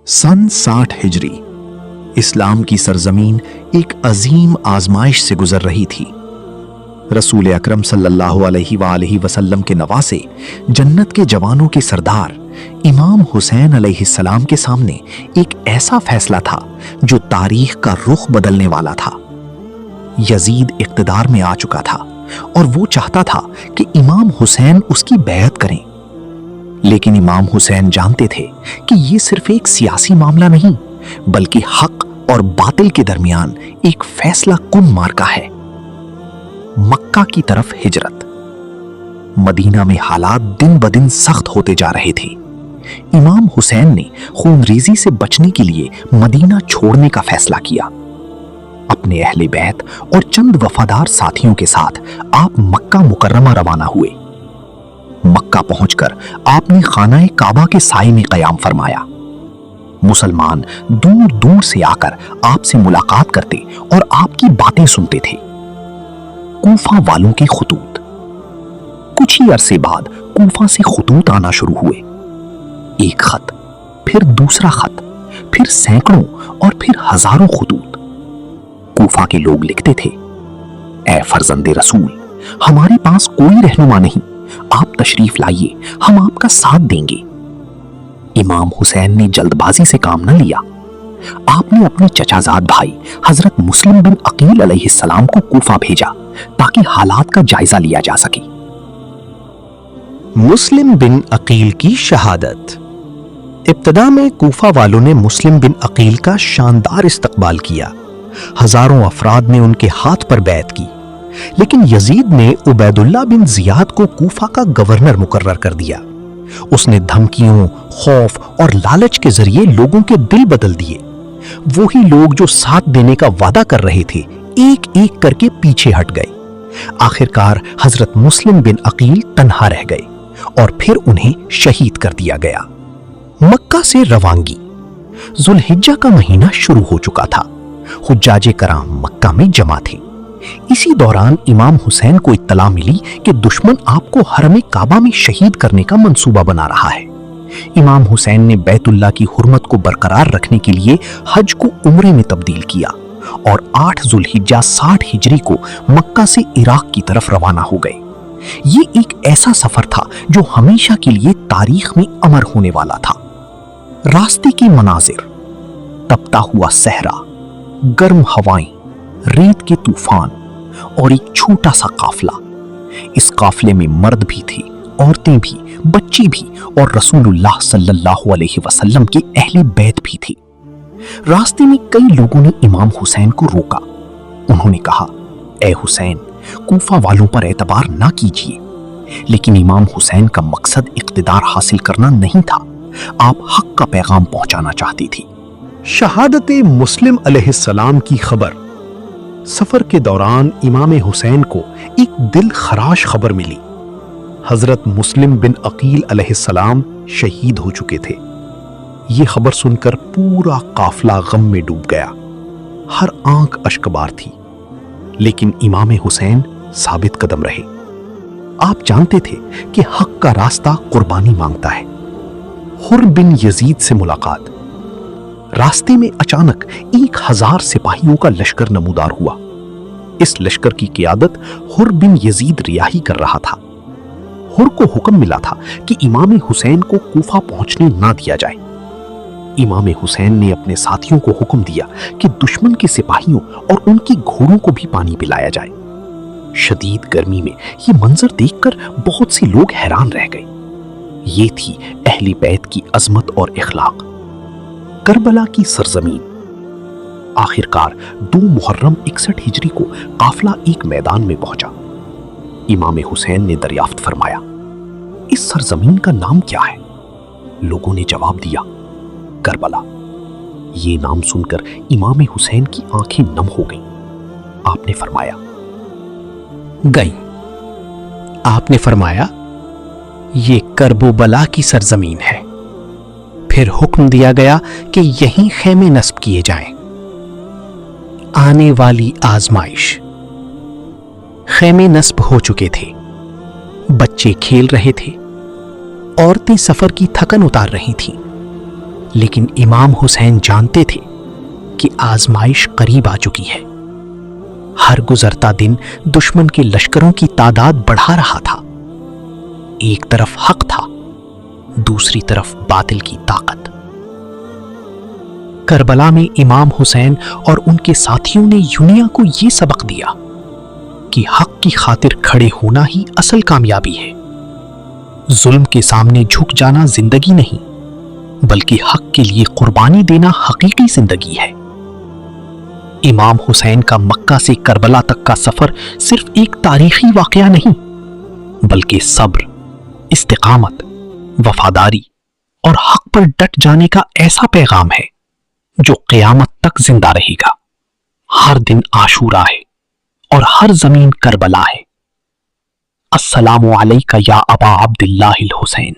सन 60 हिजरी इस्लाम की सरजमीन एक अजीम आजमाइश से गुजर रही थी। रसूल अकरम सल्लल्लाहु अलैहि वसल्लम के नवासे, जन्नत के जवानों के सरदार इमाम हुसैन अलैहिस्सलाम के सामने एक ऐसा फैसला था जो तारीख का रुख बदलने वाला था। यजीद इख्तिदार में आ चुका था और वो चाहता था कि इमाम हुसैन उसकी बैअत करें, लेकिन इमाम हुसैन जानते थे कि ये सिर्फ एक सियासी मामला नहीं, बल्कि हक और बातिल के दरमियान एक फैसला कुन मार्का है। मक्का की तरफ हिजरत। मदीना में हालात दिन ब दिन सख्त होते जा रहे थे। इमाम हुसैन ने खूनरेजी से बचने के लिए मदीना छोड़ने का फैसला किया। अपने अहले बैत और चंद वफादार साथियों के साथ आप मक्का मुकर्रमा रवाना हुए। मक्का पहुंचकर आपने खाना काबा के साए में कयाम फरमाया। मुसलमान दूर दूर से आकर आपसे मुलाकात करते और आपकी बातें सुनते थे। कूफा वालों के खुतूत। कुछ ही अरसे बाद कूफा से खुतूत आना शुरू हुए। एक खत, फिर दूसरा खत, फिर सैकड़ों और फिर हजारों खुतूत। कूफा के लोग लिखते थे, ऐ फर्जंदे रसूल, हमारे पास कोई रहनुमा नहीं, आप तशरीफ लाइए, हम आपका साथ देंगे। इमाम हुसैन ने जल्दबाजी से काम न लिया। आपने अपने चचाजाद भाई हजरत मुस्लिम बिन अकील अलैहिस्सलाम को कूफा भेजा ताकि हालात का जायजा लिया जा सके। मुस्लिम बिन अकील की शहादत। इब्तदा में कूफा वालों ने मुस्लिम बिन अकील का शानदार इस्तकबाल किया। हजारों अफराद ने उनके हाथ पर बैत की, लेकिन यजीद ने उबैदुल्लाह बिन जियाद को कूफा का गवर्नर मुकर्रर कर दिया। उसने धमकियों, खौफ और लालच के जरिए लोगों के दिल बदल दिए। वही लोग जो साथ देने का वादा कर रहे थे, एक एक करके पीछे हट गए। आखिरकार हजरत मुस्लिम बिन अकील तन्हा रह गए और फिर उन्हें शहीद कर दिया गया। मक्का से रवानगी। जुल्हिज्जा का महीना शुरू हो चुका था। हुज्जाजे कराम मक्का में जमा थे। इसी दौरान इमाम हुसैन को इत्तला मिली कि दुश्मन आपको हरम काबा में शहीद करने का मंसूबा बना रहा है। इमाम हुसैन ने बैतुल्लाह की हुर्मत को बरकरार रखने के लिए हज को उम्रे में तब्दील किया और 8 जुल्हिज्जा 60 हिजरी को मक्का से इराक की तरफ रवाना हो गए। ये एक ऐसा सफर था जो हमेशा के लिए तारीख में अमर होने वाला था। रास्ते के मनाजिर। तपता हुआ सहरा, गर्म हवाएं, रेत के तूफान और एक छोटा सा काफला। इस काफले में मर्द भी थे, औरतें भी, बच्चे भी और रसूलुल्लाह सल्लल्लाहु अलैहि वसल्लम के अहले बैत भी थे। रास्ते में कई लोगों ने इमाम हुसैन को रोका। उन्होंने कहा, ए हुसैन, कूफा वालों पर एतबार ना कीजिए। लेकिन इमाम हुसैन का मकसद इख्तिदार हासिल करना नहीं था, आप हक का पैगाम पहुंचाना चाहती थी। शहादत मुस्लिम अलैहिस्सलाम की खबर। सफर के दौरान इमाम हुसैन को एक दिल खराश खबर मिली। हजरत मुस्लिम बिन अकील अलैहिस्सलाम शहीद हो चुके थे। यह खबर सुनकर पूरा काफला गम में डूब गया। हर आंख अश्कबार थी, लेकिन इमाम हुसैन साबित कदम रहे। आप जानते थे कि हक का रास्ता कुर्बानी मांगता है। हुर बिन यजीद से मुलाकात। रास्ते में अचानक 1000 सिपाहियों का लश्कर नमूदार हुआ। इस लश्कर की क़ियादत हुर बिन यजीद रियाही कर रहा था। हुर को हुक्म मिला था कि इमाम हुसैन को कूफा पहुंचने ना दिया जाए। इमाम हुसैन ने अपने साथियों को हुक्म दिया कि दुश्मन के सिपाहियों और उनके घोड़ों को भी पानी पिलाया जाए। शदीद गर्मी में ये मंजर देखकर बहुत से लोग हैरान रह गए। ये थी अहले बैत की अजमत और इखलाक। करबला की सरजमीन। आखिरकार 2 मुहर्रम 61 हिजरी को काफला एक मैदान में पहुंचा। इमाम हुसैन ने दरियाफ्त फरमाया, इस सरजमीन का नाम क्या है? लोगों ने जवाब दिया, करबला। ये नाम सुनकर इमाम हुसैन की आंखें नम हो गईं। आपने फरमाया, गई। आपने फरमाया, ये करबो बला की सरजमीन है। फिर हुक्म दिया गया कि यहीं खेमे नस्ब किए जाएं। आने वाली आजमाइश। खेमे नस्ब हो चुके थे। बच्चे खेल रहे थे। औरतें सफर की थकन उतार रही थीं। لیکن امام حسین جانتے تھے کہ آزمائش قریب آ چکی ہے۔ ہر گزرتا دن دشمن کے لشکروں کی تعداد بڑھا رہا تھا۔ ایک طرف حق تھا، دوسری طرف باطل کی طاقت۔ کربلا میں امام حسین اور ان کے ساتھیوں نے دنیا کو یہ سبق دیا کہ حق کی خاطر کھڑے ہونا ہی اصل کامیابی ہے۔ ظلم کے سامنے جھک جانا زندگی نہیں، بلکہ حق کے لیے قربانی دینا حقیقی زندگی ہے۔ امام حسین کا مکہ سے کربلا تک کا سفر صرف ایک تاریخی واقعہ نہیں، بلکہ صبر، استقامت، وفاداری اور حق پر ڈٹ جانے کا ایسا پیغام ہے جو قیامت تک زندہ رہے گا۔ ہر دن عاشورہ ہے اور ہر زمین کربلا ہے۔ السلام علیکہ یا ابا عبداللہ الحسین۔